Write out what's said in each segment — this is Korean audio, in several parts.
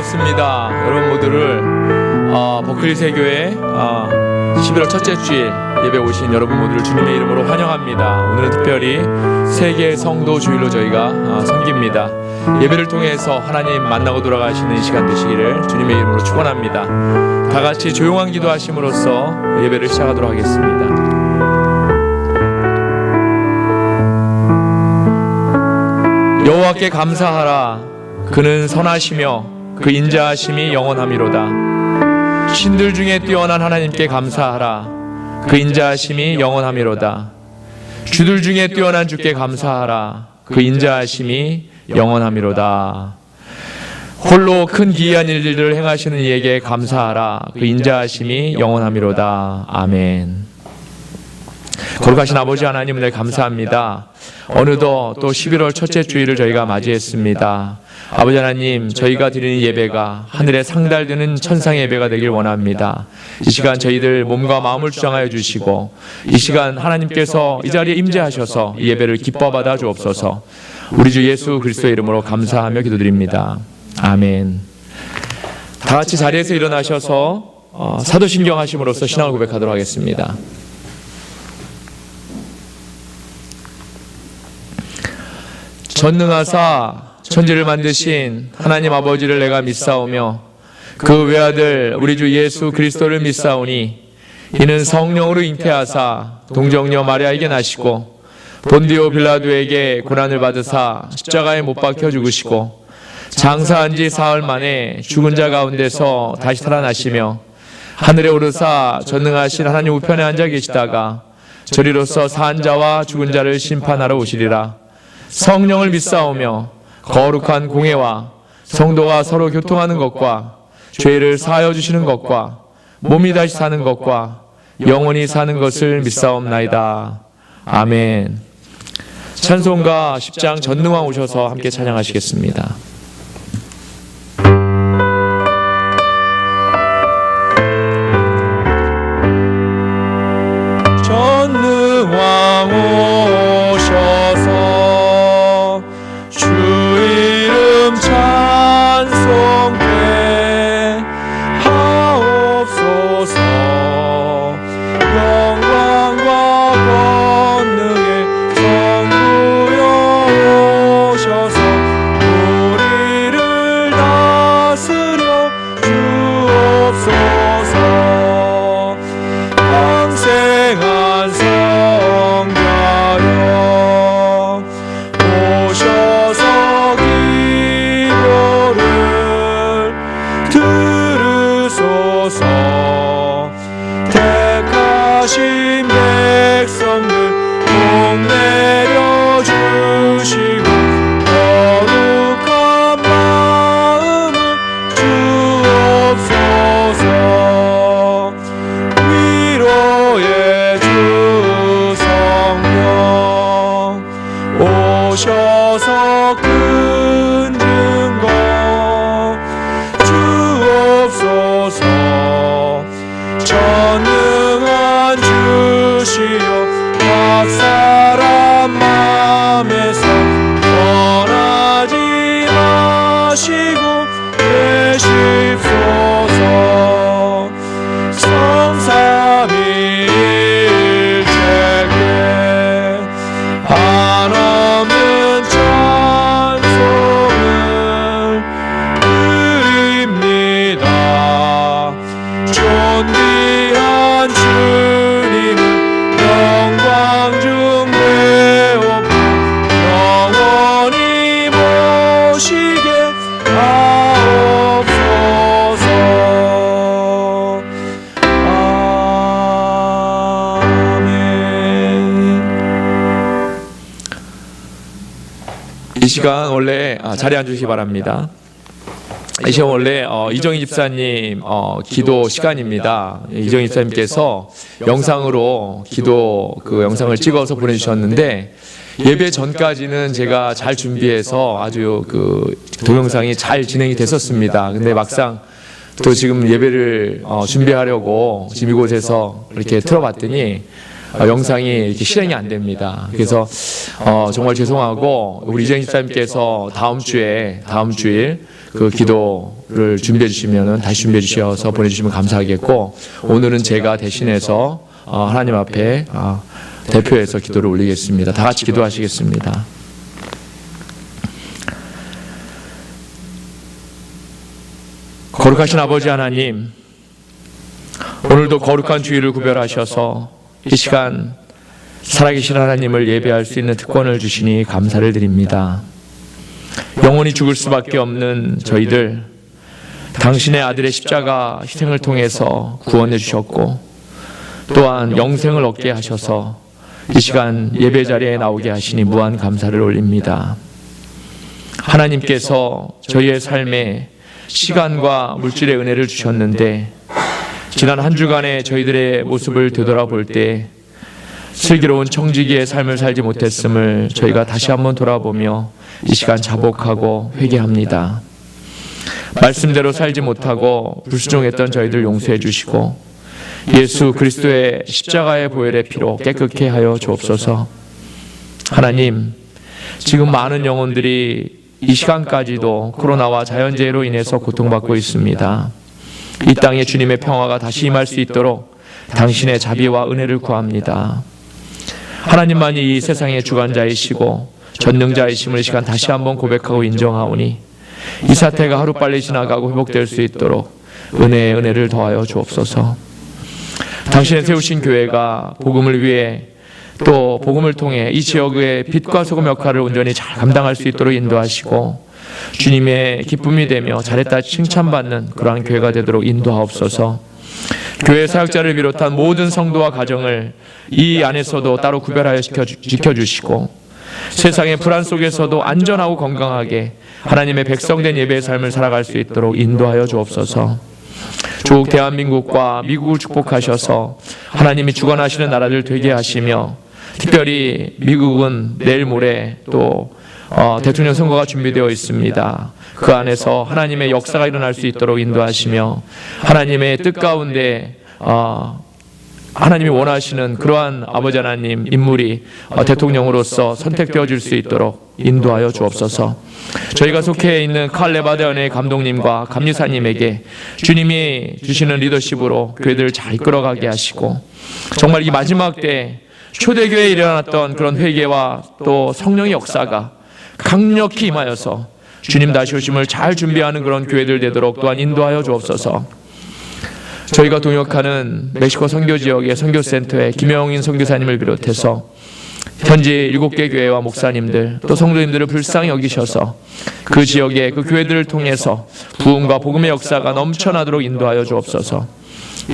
반갑습니다. 여러분 모두를 버클리 세교회 11월 첫째 주일 예배 오신 여러분 모두를 주님의 이름으로 환영합니다. 오늘은 특별히 세계 성도 주일로 저희가 섬깁니다. 예배를 통해서 하나님 만나고 돌아가시는 이 시간 되시기를 주님의 이름으로 축원합니다. 다 같이 조용한 기도하심으로써 예배를 시작하도록 하겠습니다. 여호와께 감사하라. 그는 선하시며 그 인자하심이 영원하미로다. 신들 중에 뛰어난 하나님께 감사하라. 그 인자하심이 영원하미로다. 주들 중에 뛰어난 주께 감사하라. 그 인자하심이 영원하미로다. 홀로 큰 기이한 일들을 행하시는 이에게 감사하라. 그 인자하심이 영원하미로다. 아멘. 거룩하신 아버지 하나님, 은혜 감사합니다. 어느덧 또 11월 첫째 주일을 저희가 맞이했습니다. 아버지 하나님, 저희가 드리는 예배가 하늘에 상달되는 천상의 예배가 되길 원합니다. 이 시간 저희들 몸과 마음을 주장하여 주시고, 이 시간 하나님께서 이 자리에 임재하셔서 이 예배를 기뻐 받아 주옵소서. 우리 주 예수 그리스도의 이름으로 감사하며 기도드립니다. 아멘. 다 같이 자리에서 일어나셔서 사도신경 하심으로써 신앙을 고백하도록 하겠습니다. 전능하사 천지를 만드신 하나님 아버지를 내가 믿사오며 그 외아들 우리 주 예수 그리스도를 믿사오니 이는 성령으로 잉태하사 동정녀 마리아에게 나시고 본디오 빌라도에게 고난을 받으사 십자가에 못 박혀 죽으시고 장사한 지 사흘 만에 죽은 자 가운데서 다시 살아나시며 하늘에 오르사 전능하신 하나님 우편에 앉아 계시다가 저리로서 산 자와 죽은 자를 심판하러 오시리라. 성령을 믿사오며 거룩한 공회와 성도가 서로 교통하는 것과 죄를 사하여 주시는 것과 몸이 다시 사는 것과 영원히 사는 것을 믿사옵나이다. 아멘. 찬송가 10장 전능왕 오셔서 함께 찬양하시겠습니다. 전능왕 오셔서 주 이름 찬송해 하옵소서. 영광과 권능의 성부여 오셔서 우리를 다스려 주옵소서. 영생한 성자여 오셔서 기도를 들으소서. 택하신 백성들 복 내려주시고 거룩한 마음을 주옵소서. 위로의 주 성령 오셔서 큰 증거 주옵소서. 전능한 주시여 각 사람 맘에서 떠나지 마시고 계십소서. 성삼위일체께 한없는 찬송을 드립니다. 존귀한 주님을 영광 중 배우고 영원히 모시게 하옵소서. 이 시간 원래 자리에 앉으시기 바랍니다. 이 시간 원래 이정희 집사님 기도 시간입니다. 이정희 집사님께서 영상으로 기도 그 영상을 찍어서 보내주셨는데 예배 전까지는 제가 잘 준비해서 아주 그 동영상이 잘 진행이 됐었습니다. 근데 막상 또 지금 예배를 준비하려고 지금 이곳에서 이렇게 틀어봤더니 영상이 이렇게 실행이 안 됩니다. 그래서 정말 죄송하고 우리 이재영 집사님께서 다음 주일 그 기도를 준비해 주시면은 다시 준비해 주셔서 보내주시면 감사하겠고, 오늘은 제가 대신해서 하나님 앞에 대표해서 기도를 올리겠습니다. 다 같이 기도하시겠습니다. 거룩하신 아버지 하나님, 오늘도 거룩한 주일을 구별하셔서 이 시간 살아계신 하나님을 예배할 수 있는 특권을 주시니 감사를 드립니다. 영원히 죽을 수밖에 없는 저희들, 당신의 아들의 십자가 희생을 통해서 구원해 주셨고, 또한 영생을 얻게 하셔서 이 시간 예배 자리에 나오게 하시니 무한 감사를 올립니다. 하나님께서 저희의 삶에 시간과 물질의 은혜를 주셨는데, 지난 한 주간의 저희들의 모습을 되돌아볼 때 슬기로운 청지기의 삶을 살지 못했음을 저희가 다시 한번 돌아보며 이 시간 자복하고 회개합니다. 말씀대로 살지 못하고 불순종했던 저희들 용서해 주시고, 예수 그리스도의 십자가의 보혈의 피로 깨끗게 하여 주옵소서. 하나님, 지금 많은 영혼들이 이 시간까지도 코로나와 자연재해로 인해서 고통받고 있습니다. 이 땅에 주님의 평화가 다시 임할 수 있도록 당신의 자비와 은혜를 구합니다. 하나님만이 이 세상의 주관자이시고 전능자이심을 이 시간 다시 한번 고백하고 인정하오니, 이 사태가 하루빨리 지나가고 회복될 수 있도록 은혜의 은혜를 더하여 주옵소서. 당신의 세우신 교회가 복음을 위해 또 복음을 통해 이 지역의 빛과 소금 역할을 온전히 잘 감당할 수 있도록 인도하시고, 주님의 기쁨이 되며 잘했다 칭찬받는 그러한 교회가 되도록 인도하옵소서. 교회 사역자를 비롯한 모든 성도와 가정을 이 안에서도 따로 구별하여 지켜주시고, 세상의 불안 속에서도 안전하고 건강하게 하나님의 백성된 예배의 삶을 살아갈 수 있도록 인도하여 주옵소서. 조국 대한민국과 미국을 축복하셔서 하나님이 주관하시는 나라들 되게 하시며, 특별히 미국은 내일 모레 또 대통령 선거가 준비되어 있습니다. 그 안에서 하나님의 역사가 일어날 수 있도록 인도하시며, 하나님의 뜻 가운데 하나님이 원하시는 그러한 아버지 하나님 인물이 대통령으로서 선택되어질 수 있도록 인도하여 주옵소서. 저희가 속해 있는 칼레바다 연회의 감독님과 감리사님에게 주님이 주시는 리더십으로 교회들을 잘 이끌어가게 하시고, 정말 이 마지막 때 초대교회에 일어났던 그런 회개와 또 성령의 역사가 강력히 임하여서 주님 다시 오심을 잘 준비하는 그런 교회들 되도록 또한 인도하여 주옵소서. 저희가 동역하는 멕시코 선교 지역의 선교센터의 김영인 선교사님을 비롯해서 현지 7개 교회와 목사님들 또 성도님들을 불쌍히 여기셔서 그 지역의 그 교회들을 통해서 부흥과 복음의 역사가 넘쳐나도록 인도하여 주옵소서.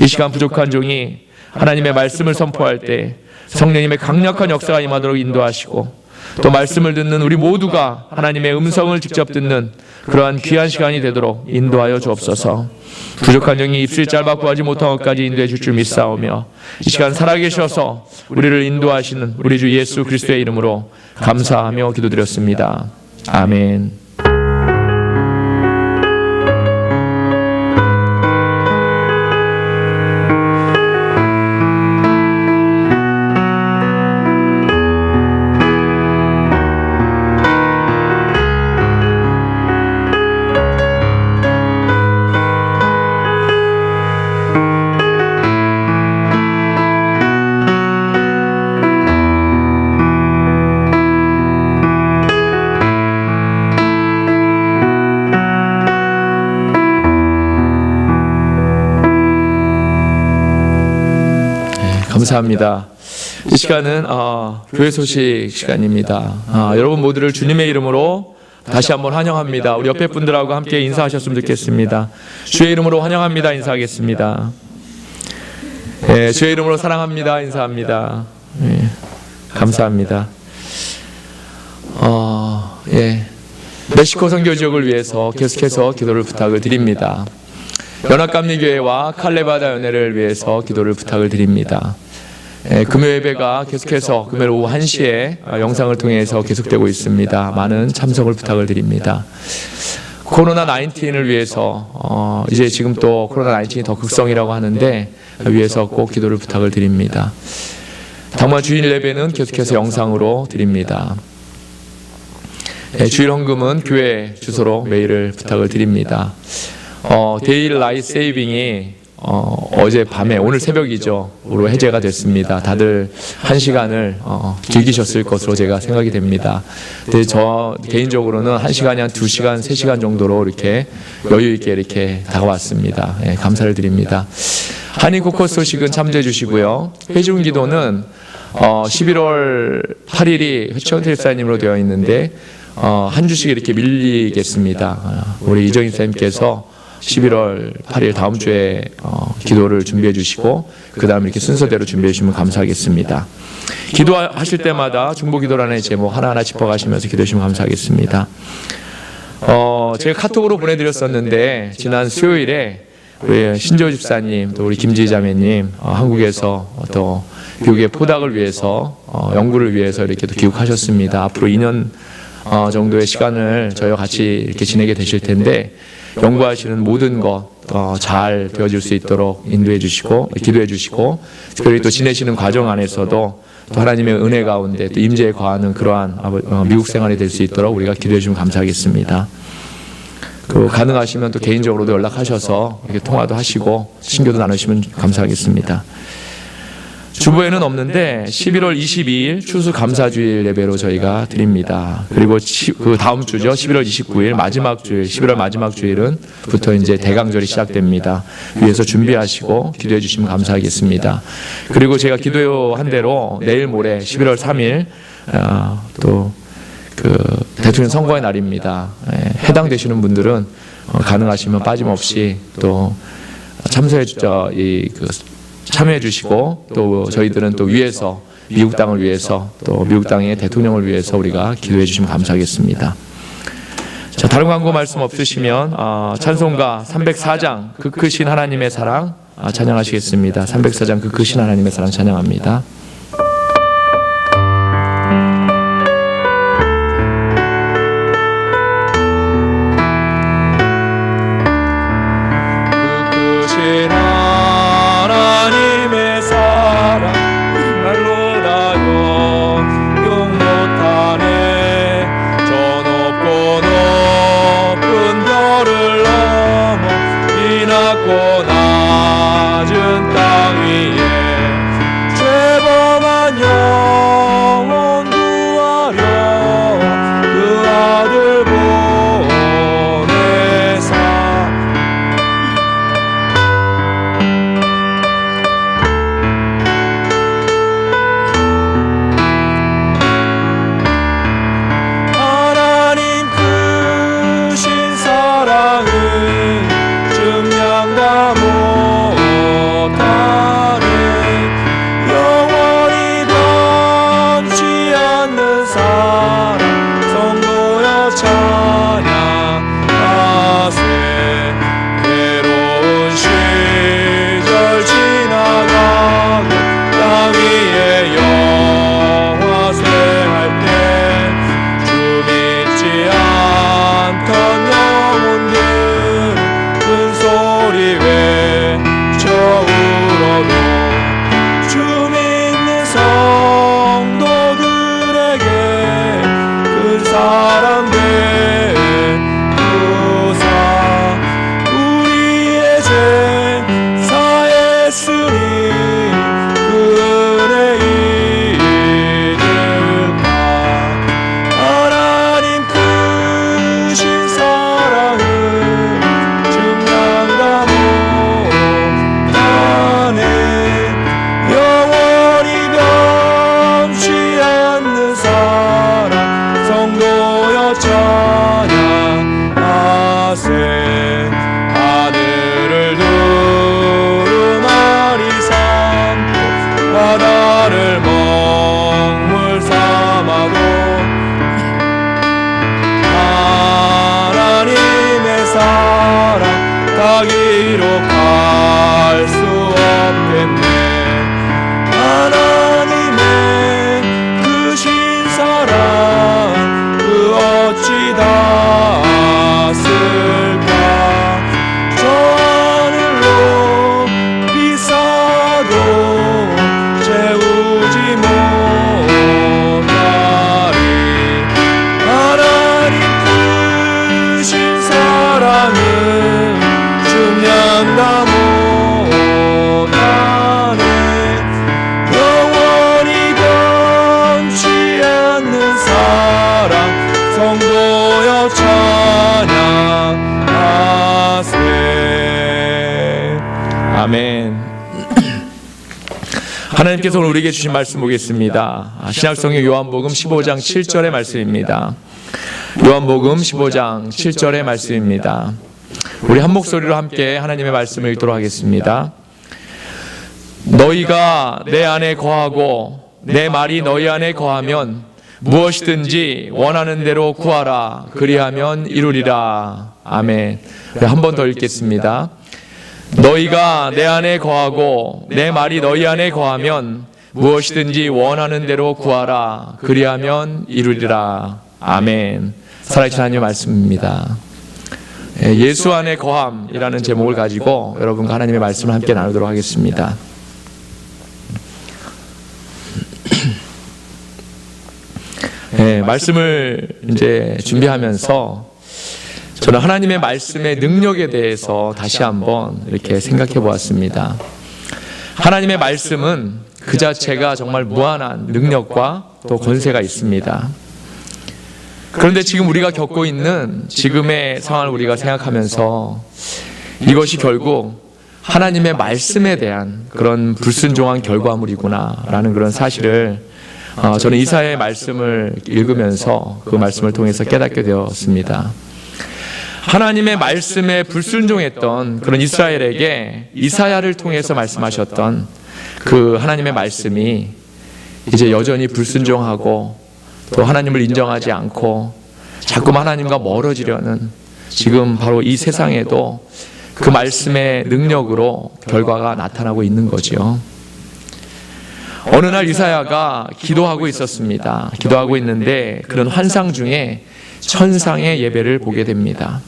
이 시간 부족한 종이 하나님의 말씀을 선포할 때 성령님의 강력한 역사가 임하도록 인도하시고, 또 말씀을 듣는 우리 모두가 하나님의 음성을 직접 듣는 그러한 귀한 시간이 되도록 인도하여 주옵소서. 부족한 종이 입술이 짧아 구하지 못한 것까지 인도해 줄 줄 믿사오며, 이 시간 살아계셔서 우리를 인도하시는 우리 주 예수 그리스도의 이름으로 감사하며 기도드렸습니다. 아멘. 감사합니다. 이 시간은 교회 소식 시간입니다. 여러분 모두를 주님의 이름으로 다시 한번 환영합니다. 우리 옆에 분들하고 함께 인사하셨으면 좋겠습니다. 주의 이름으로 환영합니다. 인사하겠습니다. 주의 이름으로 사랑합니다. 인사합니다. 감사합니다. 멕시코 선교 지역을 위해서 계속해서 기도를 부탁을 드립니다. 연합감리교회와 칼레바다 연회를 위해서 기도를 부탁을 드립니다. 금요 예배가 계속해서 금요일 오후 1시에 영상을 통해서 계속되고 있습니다. 많은 참석을 부탁을 드립니다. 코로나19을 위해서 이제 지금 또 코로나19이 더 극성이라고 하는데 위해서 꼭 기도를 부탁을 드립니다. 당분간 주일 예배는 계속해서 영상으로 드립니다. 주일 헌금은 교회 주소로 메일을 부탁을 드립니다. 데일리 라이트 세이빙이 어제 밤에 오늘 새벽이죠. 으로 해제가 됐습니다. 다들 한 시간을 즐기셨을 것으로 제가 생각이 됩니다. 근데 저 개인적으로는 한 시간이 한 2시간, 3시간 정도로 이렇게 여유 있게 이렇게 다가왔습니다. 예, 감사를 드립니다. 한인 코커스 소식은 참조해 주시고요. 회중 기도는 11월 8일이 최원태 집사님으로 되어 있는데 한 주씩 이렇게 밀리겠습니다. 우리 이정인 선생님께서 11월 8일 다음 주에 기도를 준비해 주시고 그 다음 이렇게 순서대로 준비해 주시면 감사하겠습니다. 기도하실 때마다 중보기도란의 제목 하나하나 짚어가시면서 기도해 주시면 감사하겠습니다. 제가 카톡으로 보내드렸었는데 지난 수요일에 우리 신조 집사님 또 우리 김지희 자매님 한국에서 또 미국의 포닥을 위해서 연구를 위해서 이렇게 또 귀국하셨습니다. 앞으로 2년 정도의 시간을 저희와 같이 이렇게 지내게 되실 텐데 연구하시는 모든 것 잘 되어질 수 있도록 인도해 주시고 기도해 주시고 특별히 또 지내시는 과정 안에서도 또 하나님의 은혜 가운데 또 임재에 거하는 그러한 미국 생활이 될 수 있도록 우리가 기도해 주시면 감사하겠습니다. 가능하시면 또 개인적으로도 연락하셔서 이렇게 통화도 하시고 신교도 나누시면 감사하겠습니다. 주보에는 없는데 11월 22일 추수감사주일 예배로 저희가 드립니다. 그리고 그 다음 주죠. 11월 29일 마지막 주일, 11월 마지막 주일은 부터 이제 대강절이 시작됩니다. 위에서 준비하시고 기도해 주시면 감사하겠습니다. 그리고 제가 기도한 대로 내일 모레 11월 3일 또 그 대통령 선거의 날입니다. 해당되시는 분들은 가능하시면 빠짐없이 또 참여해 주시고 또 저희들은 또 위에서 미국 땅을 위해서 또 미국 땅의 대통령을 위해서 우리가 기도해 주시면 감사하겠습니다. 자, 다른 광고 말씀 없으시면 찬송가 304장 그 크신 하나님의 사랑 찬양하시겠습니다. 304장 그 크신 하나님의 사랑 찬양합니다. 하나님께서 오늘 우리에게 주신 말씀 보겠습니다. 신약성경 요한복음 15장 7절의 말씀입니다. 요한복음 15장 7절의 말씀입니다. 우리 한 목소리로 함께 하나님의 말씀을 읽도록 하겠습니다. 너희가 내 안에 거하고 내 말이 너희 안에 거하면 무엇이든지 원하는 대로 구하라. 그리하면 이루리라. 아멘. 한 번 더 읽겠습니다. 너희가 내 안에 거하고 내 말이 너희 안에 거하면 무엇이든지 원하는 대로 구하라. 그리하면 이루리라. 아멘. 살아계신 하나님의 말씀입니다. 예수 안에 거함이라는 제목을 가지고 여러분과 하나님의 말씀을 함께 나누도록 하겠습니다. 말씀을 이제 준비하면서 저는 하나님의 말씀의 능력에 대해서 다시 한번 이렇게 생각해 보았습니다. 하나님의 말씀은 그 자체가 정말 무한한 능력과 또 권세가 있습니다. 그런데 지금 우리가 겪고 있는 지금의 상황을 우리가 생각하면서 이것이 결국 하나님의 말씀에 대한 그런 불순종한 결과물이구나라는 그런 사실을 저는 이사야의 말씀을 읽으면서 그 말씀을 통해서 깨닫게 되었습니다. 하나님의 말씀에 불순종했던 그런 이스라엘에게 이사야를 통해서 말씀하셨던 그 하나님의 말씀이 이제 여전히 불순종하고 또 하나님을 인정하지 않고 자꾸만 하나님과 멀어지려는 지금 바로 이 세상에도 그 말씀의 능력으로 결과가 나타나고 있는 거지요. 어느 날 이사야가 기도하고 있었습니다. 기도하고 있는데 그런 환상 중에 천상의 예배를 보게 됩니다.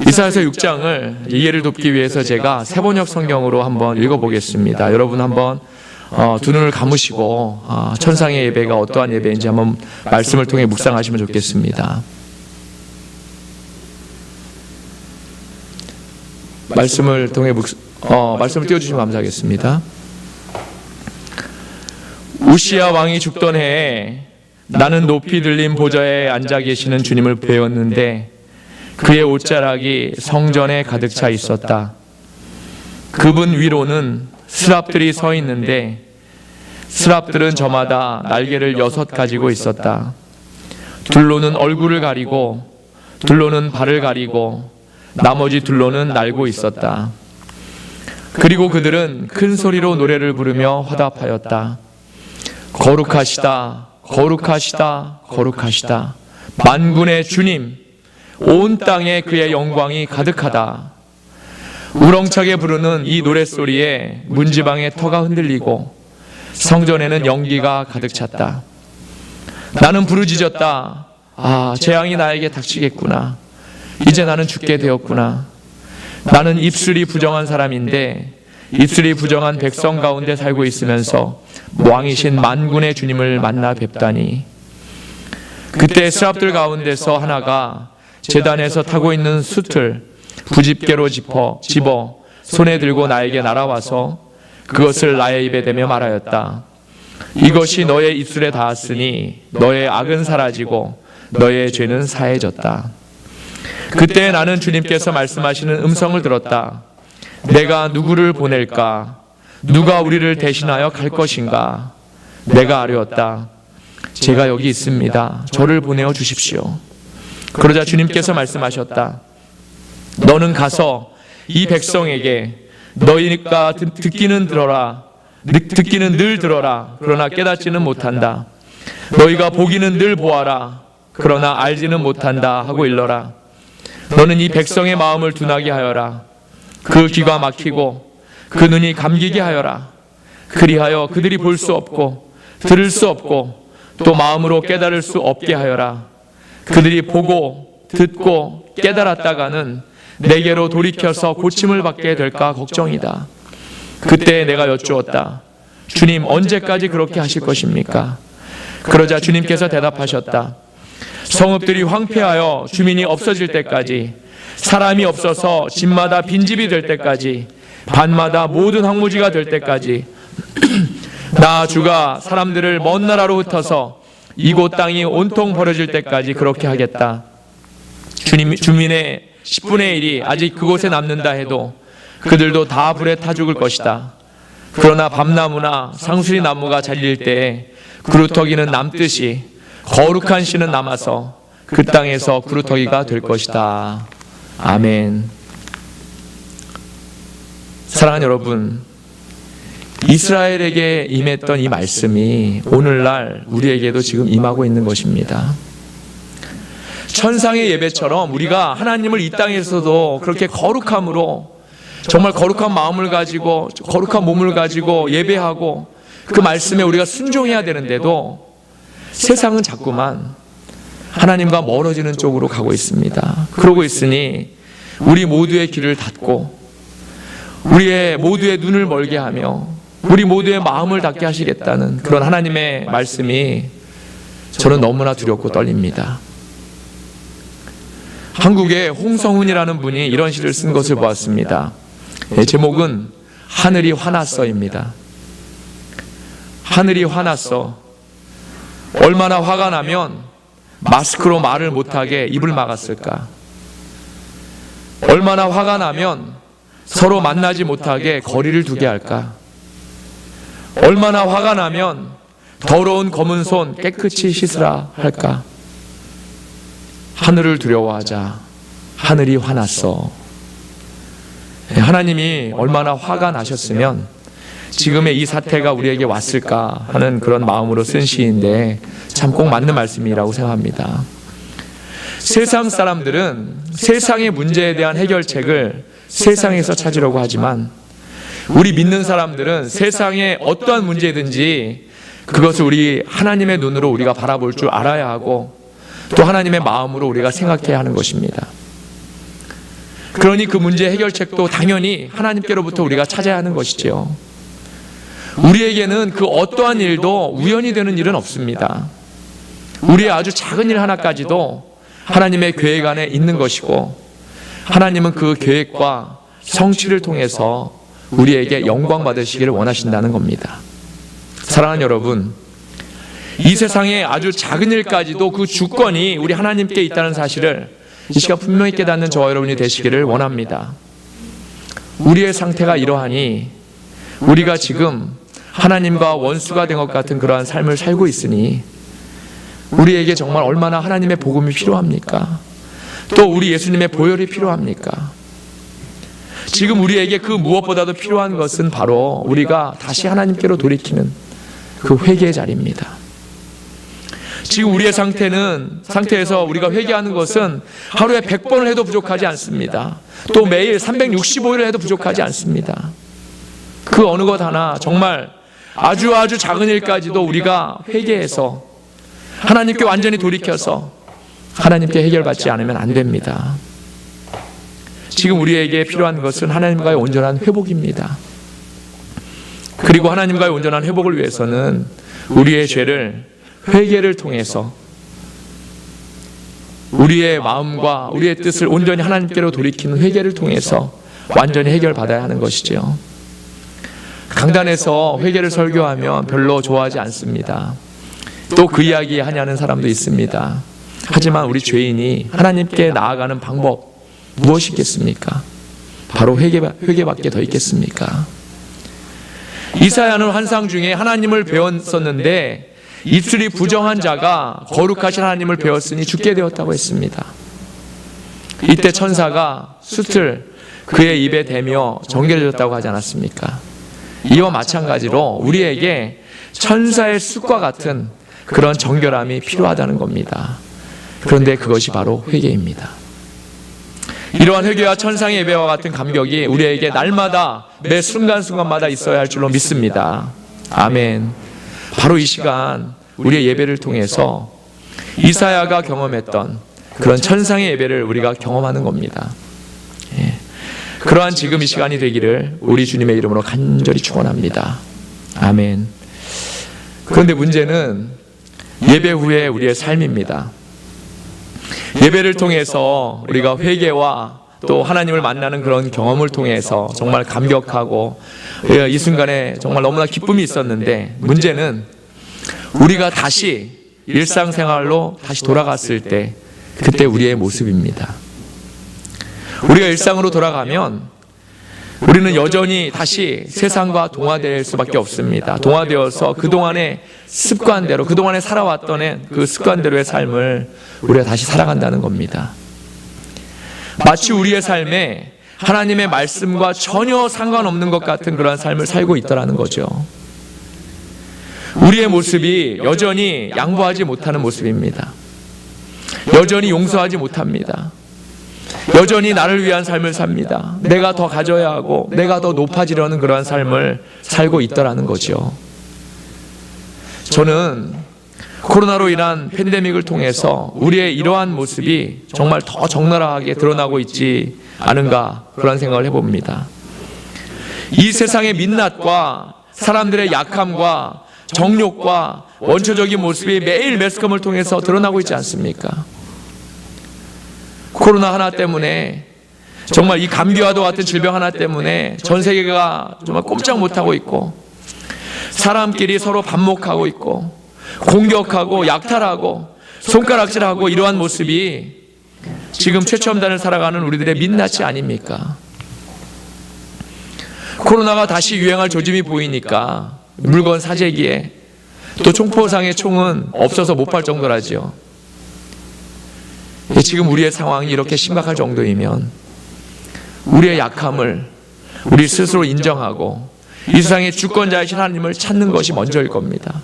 이사야서 6장을 이해를 돕기 위해서 제가 세번역 성경으로 한번 읽어보겠습니다. 여러분 한번 두 눈을 감으시고 천상의 예배가 어떠한 예배인지 한번 말씀을 통해 묵상하시면 좋겠습니다. 말씀을 통해 말씀을 띄워주시면 감사하겠습니다. 우시야 왕이 죽던 해에 나는 높이 들린 보좌에 앉아 계시는 주님을 배웠는데 그의 옷자락이 성전에 가득 차 있었다. 그분 위로는 스랍들이 서 있는데 스랍들은 저마다 날개를 6 가지고 있었다. 둘로는 얼굴을 가리고 둘로는 발을 가리고 나머지 둘로는 날고 있었다. 그리고 그들은 큰 소리로 노래를 부르며 화답하였다. 거룩하시다, 거룩하시다, 거룩하시다. 만군의 주님, 온 땅에 그의 영광이 가득하다. 우렁차게 부르는 이 노랫소리에 문지방의 터가 흔들리고 성전에는 연기가 가득 찼다. 나는 부르짖었다. 재앙이 나에게 닥치겠구나. 이제 나는 죽게 되었구나. 나는 입술이 부정한 사람인데 입술이 부정한 백성 가운데 살고 있으면서 왕이신 만군의 주님을 만나 뵙다니. 그때 스랍들 가운데서 하나가 제단에서 타고 있는 숯을 부집게로 집어 손에 들고 나에게 날아와서 그것을 나의 입에 대며 말하였다. 이것이 너의 입술에 닿았으니 너의 악은 사라지고 너의 죄는 사해졌다. 그때 나는 주님께서 말씀하시는 음성을 들었다. 내가 누구를 보낼까? 누가 우리를 대신하여 갈 것인가? 내가 아뢰었다. 제가 여기 있습니다. 저를 보내어 주십시오. 그러자 주님께서 말씀하셨다. 너는 가서 이 백성에게 너희가 듣기는 들어라. 듣기는 늘 들어라. 그러나 깨닫지는 못한다. 너희가 보기는 늘 보아라. 그러나 알지는 못한다 하고 일러라. 너는 이 백성의 마음을 둔하게 하여라. 그 귀가 막히고 그 눈이 감기게 하여라. 그리하여 그들이 볼 수 없고 들을 수 없고 또 마음으로 깨달을 수 없게 하여라. 그들이 보고 듣고 깨달았다가는 내게로 돌이켜서 고침을 받게 될까 걱정이다. 그때 내가 여쭈었다. 주님, 언제까지 그렇게 하실 것입니까? 그러자 주님께서 대답하셨다. 성읍들이 황폐하여 주민이 없어질 때까지, 사람이 없어서 집마다 빈집이 될 때까지, 반마다 모든 황무지가 될 때까지 나 주가 사람들을 먼 나라로 흩어서 이곳 땅이 온통 버려질 때까지 그렇게 하겠다. 주민의 10분의 1이 아직 그곳에 남는다 해도 그들도 다 불에 타 죽을 것이다. 그러나 밤나무나 상수리 나무가 잘릴 때 구루터기는 남듯이 거룩한 씨는 남아서 그 땅에서 구루터기가 될 것이다. 아멘. 사랑하는 여러분, 이스라엘에게 임했던 이 말씀이 오늘날 우리에게도 지금 임하고 있는 것입니다. 천상의 예배처럼 우리가 하나님을 이 땅에서도 그렇게 거룩함으로, 정말 거룩한 마음을 가지고 거룩한 몸을 가지고 예배하고 그 말씀에 우리가 순종해야 되는데도 세상은 자꾸만 하나님과 멀어지는 쪽으로 가고 있습니다. 그러고 있으니 우리 모두의 귀를 닫고 우리의 모두의 눈을 멀게 하며 우리 모두의 마음을 닫게 하시겠다는 그런 하나님의 말씀이 저는 너무나 두렵고 떨립니다. 한국의 홍성훈이라는 분이 이런 시를 쓴 것을 보았습니다. 제목은 하늘이 화났어입니다. 하늘이 화났어. 얼마나 화가 나면 마스크로 말을 못하게 입을 막았을까? 얼마나 화가 나면 서로 만나지 못하게 거리를 두게 할까? 얼마나 화가 나면 더러운 검은 손 깨끗이 씻으라 할까? 하늘을 두려워하자. 하늘이 화났어. 하나님이 얼마나 화가 나셨으면 지금의 이 사태가 우리에게 왔을까 하는 그런 마음으로 쓴 시인데 참 꼭 맞는 말씀이라고 생각합니다. 세상 사람들은 세상의 문제에 대한 해결책을 세상에서 찾으려고 하지만 우리 믿는 사람들은 세상에 어떠한 문제든지 그것을 우리 하나님의 눈으로 우리가 바라볼 줄 알아야 하고 또 하나님의 마음으로 우리가 생각해야 하는 것입니다. 그러니 그 문제 해결책도 당연히 하나님께로부터 우리가 찾아야 하는 것이지요. 우리에게는 그 어떠한 일도 우연히 되는 일은 없습니다. 우리의 아주 작은 일 하나까지도 하나님의 계획 안에 있는 것이고 하나님은 그 계획과 성취를 통해서 우리에게 영광 받으시기를 원하신다는 겁니다. 사랑하는 여러분, 이 세상의 아주 작은 일까지도 그 주권이 우리 하나님께 있다는 사실을 이 시간 분명히 깨닫는 저와 여러분이 되시기를 원합니다. 우리의 상태가 이러하니 우리가 지금 하나님과 원수가 된 것 같은 그러한 삶을 살고 있으니 우리에게 정말 얼마나 하나님의 복음이 필요합니까? 또 우리 예수님의 보혈이 필요합니까? 지금 우리에게 그 무엇보다도 필요한 것은 바로 우리가 다시 하나님께로 돌이키는 그 회개의 자리입니다. 지금 우리의 상태에서 우리가 회개하는 것은 하루에 100번을 해도 부족하지 않습니다. 또 매일 365일을 해도 부족하지 않습니다. 그 어느 것 하나 정말 아주 작은 일까지도 우리가 회개해서 하나님께 완전히 돌이켜서 하나님께 해결받지 않으면 안 됩니다. 지금 우리에게 필요한 것은 하나님과의 온전한 회복입니다. 그리고 하나님과의 온전한 회복을 위해서는 우리의 죄를 회개를 통해서 우리의 마음과 우리의 뜻을 온전히 하나님께로 돌이키는 회개를 통해서 완전히 해결받아야 하는 것이죠. 강단에서 회개를 설교하면 별로 좋아하지 않습니다. 또 그 이야기 하냐는 사람도 있습니다. 하지만 우리 죄인이 하나님께 나아가는 방법 무엇이 있겠습니까? 바로 회개밖에 더 있겠습니까? 이사야는 환상 중에 하나님을 배웠었는데 입술이 부정한 자가 거룩하신 하나님을 배웠으니 죽게 되었다고 했습니다. 이때 천사가 숯을 그의 입에 대며 정결해졌다고 하지 않았습니까? 이와 마찬가지로 우리에게 천사의 숯과 같은 그런 정결함이 필요하다는 겁니다. 그런데 그것이 바로 회개입니다. 이러한 회개와 천상의 예배와 같은 감격이 우리에게 날마다 매 순간순간마다 있어야 할 줄로 믿습니다. 아멘. 바로 이 시간 우리의 예배를 통해서 이사야가 경험했던 그런 천상의 예배를 우리가 경험하는 겁니다. 그러한 지금 이 시간이 되기를 우리 주님의 이름으로 간절히 축원합니다. 아멘. 그런데 문제는 예배 후에 우리의 삶입니다. 예배를 통해서 우리가 회개와 또 하나님을 만나는 그런 경험을 통해서 정말 감격하고 이 순간에 정말 너무나 기쁨이 있었는데 문제는 우리가 다시 일상생활로 다시 돌아갔을 때 그때 우리의 모습입니다. 우리가 일상으로 돌아가면 우리는 여전히 다시 세상과 동화될 수밖에 없습니다. 동화되어서 그동안의 습관대로, 그동안에 살아왔던 그 습관대로의 삶을 우리가 다시 살아간다는 겁니다. 마치 우리의 삶에 하나님의 말씀과 전혀 상관없는 것 같은 그러한 삶을 살고 있더라는 거죠. 우리의 모습이 여전히 양보하지 못하는 모습입니다. 여전히 용서하지 못합니다. 여전히 나를 위한 삶을 삽니다. 내가 더 가져야 하고 내가 더 높아지려는 그러한 삶을 살고 있더라는 거죠. 저는 코로나로 인한 팬데믹을 통해서 우리의 이러한 모습이 정말 더 적나라하게 드러나고 있지 않은가 그런 생각을 해봅니다. 이 세상의 민낯과 사람들의 약함과 정욕과 원초적인 모습이 매일 매스컴을 통해서 드러나고 있지 않습니까? 코로나 하나 때문에, 정말 이 감기와도 같은 질병 하나 때문에 전 세계가 정말 꼼짝 못하고 있고, 사람끼리 서로 반목하고 있고, 공격하고 약탈하고 손가락질하고, 이러한 모습이 지금 최첨단을 살아가는 우리들의 민낯이 아닙니까? 코로나가 다시 유행할 조짐이 보이니까 물건 사재기에 또 총포상의 총은 없어서 못 팔 정도라지요. 지금 우리의 상황이 이렇게 심각할 정도이면 우리의 약함을 우리 스스로 인정하고 이 세상의 주권자이신 하나님을 찾는 것이 먼저일 겁니다.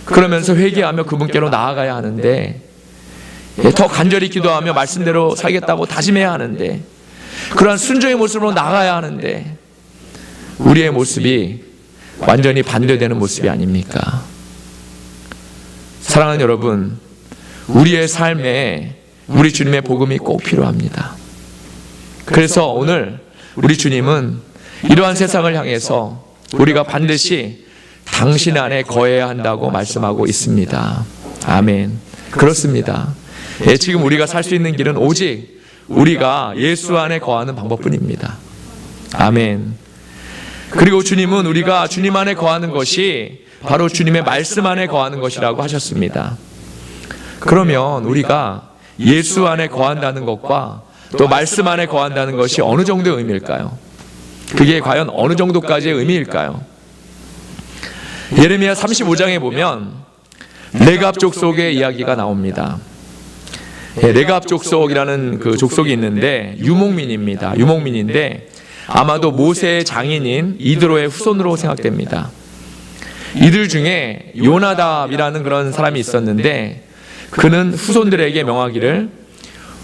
그러면서 회개하며 그분께로 나아가야 하는데, 더 간절히 기도하며 말씀대로 살겠다고 다짐해야 하는데, 그러한 순종의 모습으로 나아가야 하는데, 우리의 모습이 완전히 반대되는 모습이 아닙니까? 사랑하는 여러분, 우리의 삶에 우리 주님의 복음이 꼭 필요합니다. 그래서 오늘 우리 주님은 이러한 세상을 향해서 우리가 반드시 당신 안에 거해야 한다고 말씀하고 있습니다. 아멘. 그렇습니다. 지금 우리가 살 수 있는 길은 오직 우리가 예수 안에 거하는 방법뿐입니다. 아멘. 그리고 주님은 우리가 주님 안에 거하는 것이 바로 주님의 말씀 안에 거하는 것이라고 하셨습니다. 그러면 우리가 예수 안에 거한다는 것과 또 말씀 안에 거한다는 것이 어느 정도의 의미일까요? 그게 과연 어느 정도까지의 의미일까요? 예레미야 35장에 보면 레갑 족속의 이야기가 나옵니다. 레갑 족속이라는 그 족속이 있는데 유목민입니다. 유목민인데 아마도 모세의 장인인 이드로의 후손으로 생각됩니다. 이들 중에 요나답이라는 그런 사람이 있었는데, 그는 후손들에게 명하기를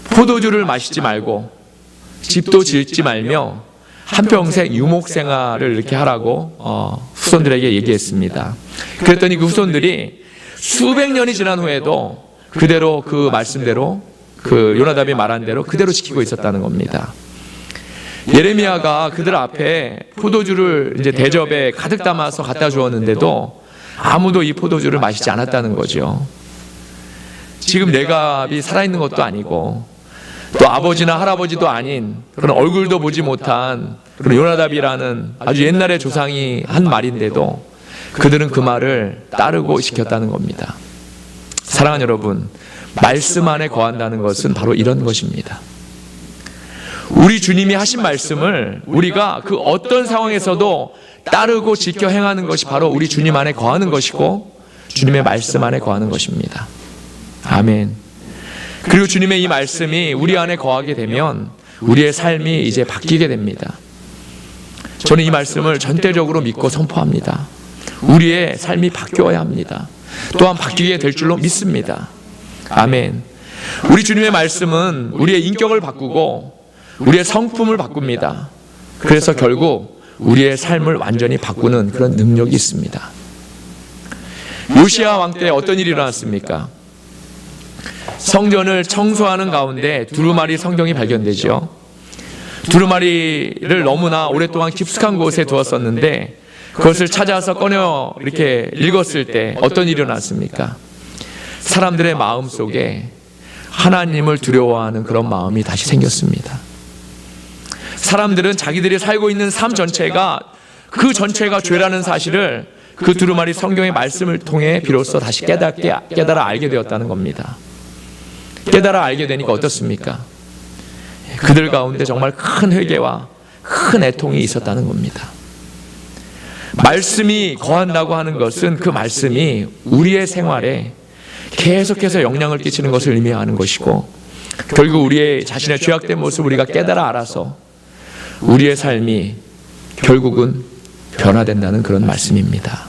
포도주를 마시지 말고 집도 짓지 말며 한평생 유목 생활을 이렇게 하라고 후손들에게 얘기했습니다. 그랬더니 그 후손들이 수백 년이 지난 후에도 그대로 그 말씀대로, 그 요나답이 말한 대로 그대로 지키고 있었다는 겁니다. 예레미야가 그들 앞에 포도주를 이제 대접에 가득 담아서 갖다 주었는데도 아무도 이 포도주를 마시지 않았다는 거죠. 지금 레갑이 살아있는 것도 아니고 또 아버지나 할아버지도 아닌 그런 얼굴도 보지 못한 그런 요나답이라는 아주 옛날의 조상이 한 말인데도 그들은 그 말을 따르고 지켰다는 겁니다. 사랑하는 여러분, 말씀 안에 거한다는 것은 바로 이런 것입니다. 우리 주님이 하신 말씀을 우리가 그 어떤 상황에서도 따르고 지켜 행하는 것이 바로 우리 주님 안에 거하는 것이고 주님의 말씀 안에 거하는 것입니다. 아멘. 그리고 주님의 이 말씀이 우리 안에 거하게 되면 우리의 삶이 이제 바뀌게 됩니다. 저는 이 말씀을 전대적으로 믿고 선포합니다. 우리의 삶이 바뀌어야 합니다. 또한 바뀌게 될 줄로 믿습니다. 아멘. 우리 주님의 말씀은 우리의 인격을 바꾸고 우리의 성품을 바꿉니다. 그래서 결국 우리의 삶을 완전히 바꾸는 그런 능력이 있습니다. 요시야 왕 때 어떤 일이 일어났습니까? 성전을 청소하는 가운데 두루마리 성경이 발견되죠. 두루마리를 너무나 오랫동안 깊숙한 곳에 두었었는데 그것을 찾아서 꺼내 이렇게 읽었을 때 어떤 일이 일어났습니까? 사람들의 마음 속에 하나님을 두려워하는 그런 마음이 다시 생겼습니다. 사람들은 자기들이 살고 있는 삶 전체가 그 전체가 죄라는 사실을 그 두루마리 성경의 말씀을 통해 비로소 다시 깨달아 알게 되었다는 겁니다. 깨달아 알게 되니까 어떻습니까? 그들 가운데 정말 큰 회개와 큰 애통이 있었다는 겁니다. 말씀이 거한다고 하는 것은 그 말씀이 우리의 생활에 계속해서 영향을 끼치는 것을 의미하는 것이고, 결국 우리의 자신의 죄악된 모습을 우리가 깨달아 알아서 우리의 삶이 결국은 변화된다는 그런 말씀입니다.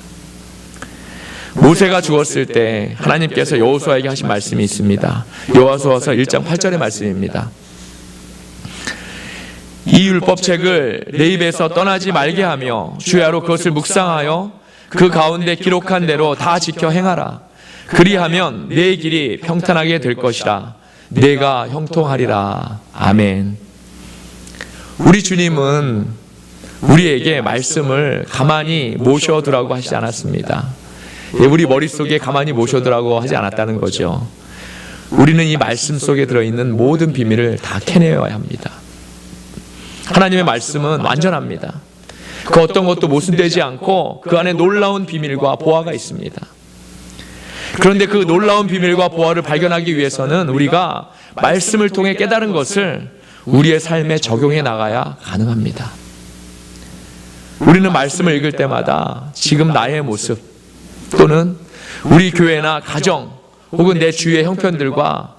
모세가 죽었을 때 하나님께서 여호수아에게 하신 말씀이 있습니다. 여호수아서 1장 8절의 말씀입니다. 이 율법책을 내 입에서 떠나지 말게 하며 주야로 그것을 묵상하여 그 가운데 기록한 대로 다 지켜 행하라. 그리하면 내 길이 평탄하게 될 것이라. 내가 형통하리라. 아멘. 우리 주님은 우리에게 말씀을 가만히 모셔두라고 하시지 않았습니다. 우리 머릿속에 가만히 모셔두라고 하지 않았다는 거죠. 우리는 이 말씀 속에 들어있는 모든 비밀을 다 캐내어야 합니다. 하나님의 말씀은 완전합니다. 그 어떤 것도 모순되지 않고 그 안에 놀라운 비밀과 보화가 있습니다. 그런데 그 놀라운 비밀과 보화를 발견하기 위해서는 우리가 말씀을 통해 깨달은 것을 우리의 삶에 적용해 나가야 가능합니다. 우리는 말씀을 읽을 때마다 지금 나의 모습 또는 우리 교회나 가정 혹은 내 주위의 형편들과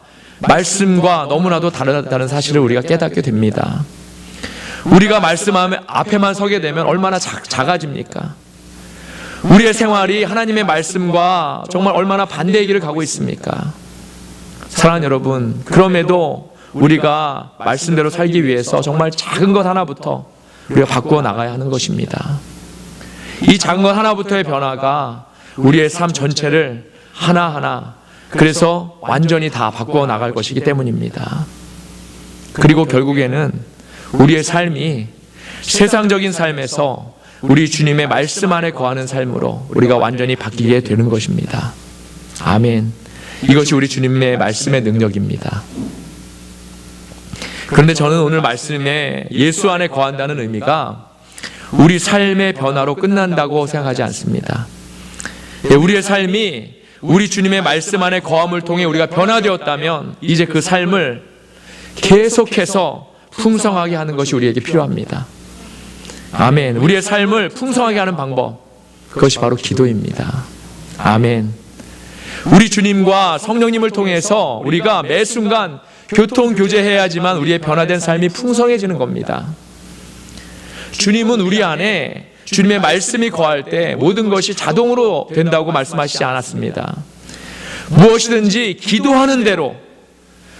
말씀과 너무나도 다르다는 사실을 우리가 깨닫게 됩니다. 우리가 말씀 앞에만 서게 되면 얼마나 작아집니까? 우리의 생활이 하나님의 말씀과 정말 얼마나 반대의 길을 가고 있습니까? 사랑하는 여러분, 그럼에도 우리가 말씀대로 살기 위해서 정말 작은 것 하나부터 우리가 바꾸어 나가야 하는 것입니다. 이 작은 것 하나부터의 변화가 우리의 삶 전체를 하나하나 그래서 완전히 다 바꾸어 나갈 것이기 때문입니다. 그리고 결국에는 우리의 삶이 세상적인 삶에서 우리 주님의 말씀 안에 거하는 삶으로 우리가 완전히 바뀌게 되는 것입니다. 아멘. 이것이 우리 주님의 말씀의 능력입니다. 그런데 저는 오늘 말씀에 예수 안에 거한다는 의미가 우리 삶의 변화로 끝난다고 생각하지 않습니다. 우리의 삶이 우리 주님의 말씀 안에 거함을 통해 우리가 변화되었다면 이제 그 삶을 계속해서 풍성하게 하는 것이 우리에게 필요합니다. 아멘. 우리의 삶을 풍성하게 하는 방법, 그것이 바로 기도입니다. 아멘. 우리 주님과 성령님을 통해서 우리가 매 순간 교통교제해야지만 우리의 변화된 삶이 풍성해지는 겁니다. 주님은 우리 안에 주님의 말씀이 거할 때 모든 것이 자동으로 된다고 말씀하시지 않았습니다. 무엇이든지 기도하는 대로,